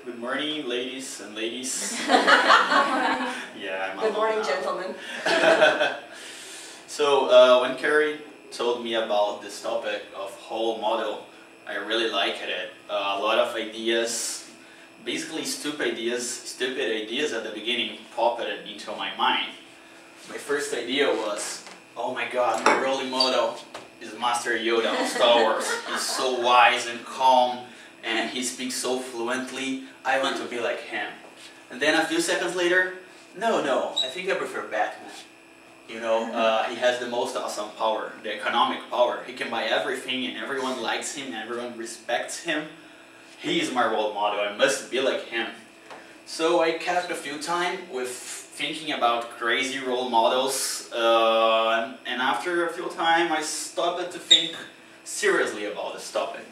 Good morning, ladies and ladies. Yeah, Good morning, gentlemen. So, when Carrie told me about this topic of whole model, I really liked it. A lot of ideas, basically stupid ideas at the beginning popped into my mind. My first idea was, oh my god, my role model is Master Yoda of Star Wars. He's so wise and calm, and he speaks so fluently. I want to be like him. And then a few seconds later, no, I think I prefer Batman. You know, he has the most awesome power, the economic power. He can buy everything and everyone likes him, everyone respects him. He is my role model, I must be like him. So I kept a few time with thinking about crazy role models, and after a few time I stopped to think seriously about this topic.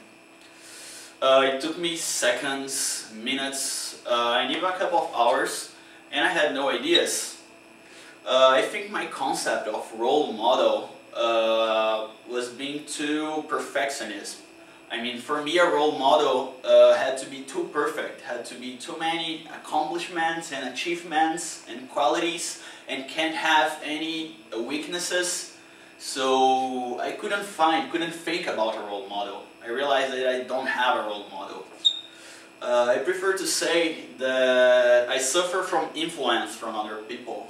It took me seconds, minutes, and even a couple of hours, and I had no ideas. I think my concept of role model was being too perfectionist. I mean, for me a role model had to be too perfect, had to be too many accomplishments and achievements and qualities, and can't have any weaknesses. So I couldn't think about a role model. I realized that I don't have a role model. I prefer to say that I suffer from influence from other people.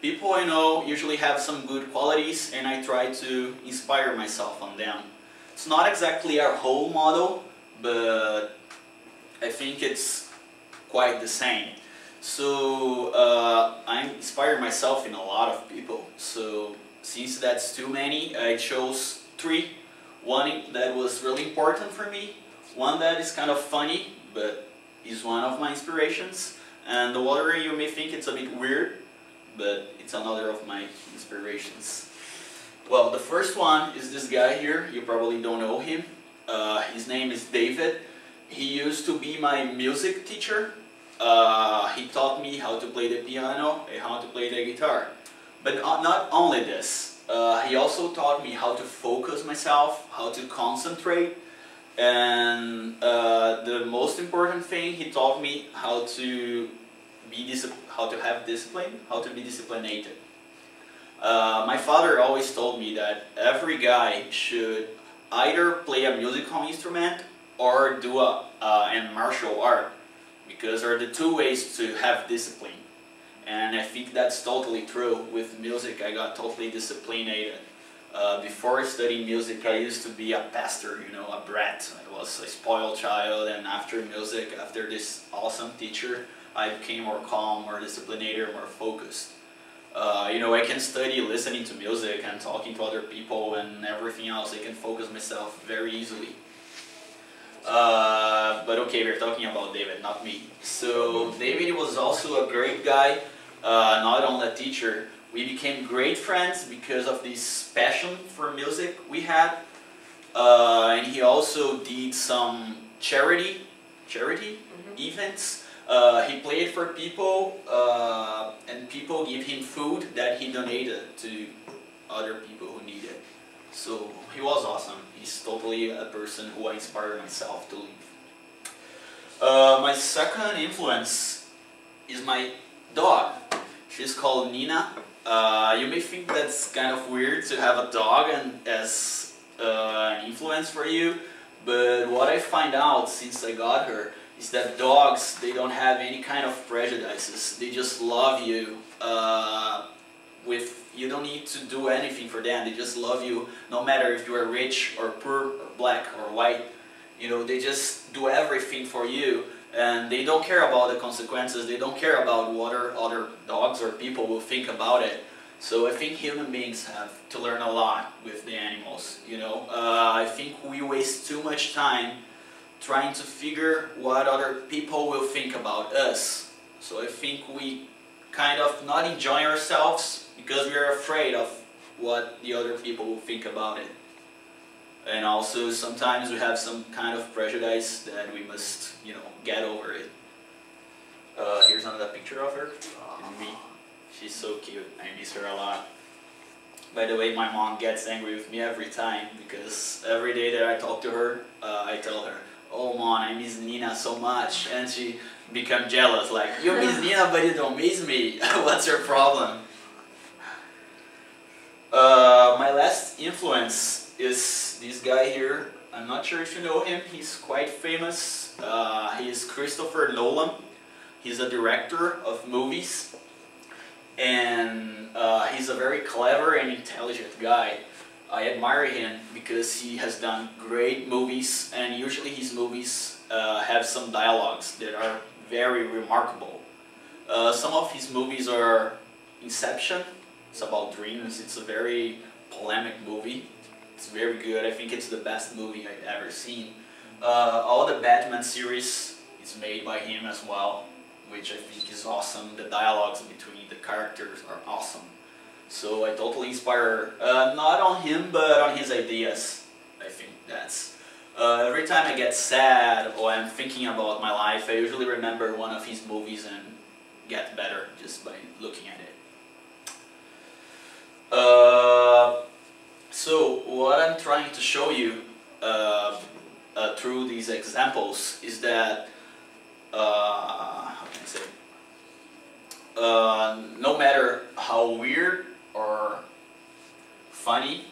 People I know usually have some good qualities, and I try to inspire myself on them. It's not exactly our role model, but I think it's quite the same. So I inspire myself in a lot of people. So since that's too many, I chose three. One that was really important for me, one that is kind of funny, but is one of my inspirations, and the other you may think it's a bit weird, but it's another of my inspirations. Well, the first one is this guy here. You probably don't know him. His name is David. He used to be my music teacher. He taught me how to play the piano and how to play the guitar. But not only this. He also taught me how to focus myself, how to concentrate, and the most important thing, he taught me how to have discipline, how to be disciplined. My father always told me that every guy should either play a musical instrument or do a martial art, because are the two ways to have discipline. And I think that's totally true. With music, I got totally disciplined. Before studying music, I used to be a pastor, you know, a brat. I was a spoiled child, and after music, after this awesome teacher, I became more calm, more disciplined, more focused. You know, I can study listening to music and talking to other people and everything else. I can focus myself very easily. But okay, we're talking about David, not me. So David was also a great guy, not only a teacher. We became great friends because of this passion for music we had. And he also did some charity events. He played for people, and people give him food that he donated to other people who need it. So he was awesome. He's totally a person who I inspire myself to live. My second influence is my dog. She's called Nina. You may think that's kind of weird to have a dog as an influence for you, but what I find out since I got her is that dogs, they don't have any kind of prejudices. They just love you. You don't need to do anything for them. They just love you no matter if you are rich or poor or black or white. You know, they just do everything for you, and they don't care about the consequences. They don't care about what other dogs or people will think about it. So I think human beings have to learn a lot with the animals. You know, I think we waste too much time trying to figure what other people will think about us. So I think we kind of not enjoy ourselves because we are afraid of what the other people will think about it. And also sometimes we have some kind of prejudice that we must, you know, get over it. Here's another picture of her and me. She's so cute. I miss her a lot. By the way, my mom gets angry with me every time because every day that I talk to her, I tell her, "Oh, Mom, I miss Nina so much," and she become jealous, like, you miss Nina but you don't miss me, what's your problem? My last influence is this guy here. I'm not sure if you know him, he's quite famous. He is Christopher Nolan. He's a director of movies, and he's a very clever and intelligent guy. I admire him because he has done great movies, and usually his movies have some dialogues that are very remarkable. Some of his movies are Inception. It's about dreams. It's a very polemic movie. It's very good. I think it's the best movie I've ever seen. All the Batman series is made by him as well, which I think is awesome. The dialogues between the characters are awesome. So I totally inspire, not on him, but on his ideas. I think that's... every time I get sad or I'm thinking about my life, I usually remember one of his movies and get better just by looking at it. So what I'm trying to show you through these examples is that, how can I say, no matter how weird or funny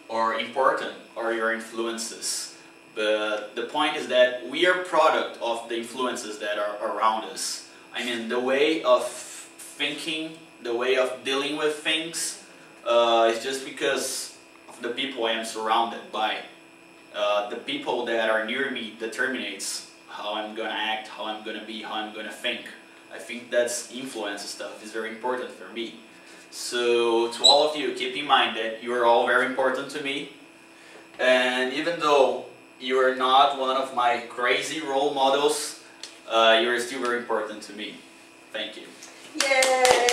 or important are your influences, but the point is that we are product of the influences that are around us. I mean, the way of thinking, the way of dealing with things is just because of the people I am surrounded by. The people that are near me determines how I'm gonna act, how I'm gonna be, how I'm gonna think. I think that's influence stuff is very important for me. So to all of you, keep in mind that you are all very important to me, and even though you are not one of my crazy role models, you are still very important to me. Thank you. Yay!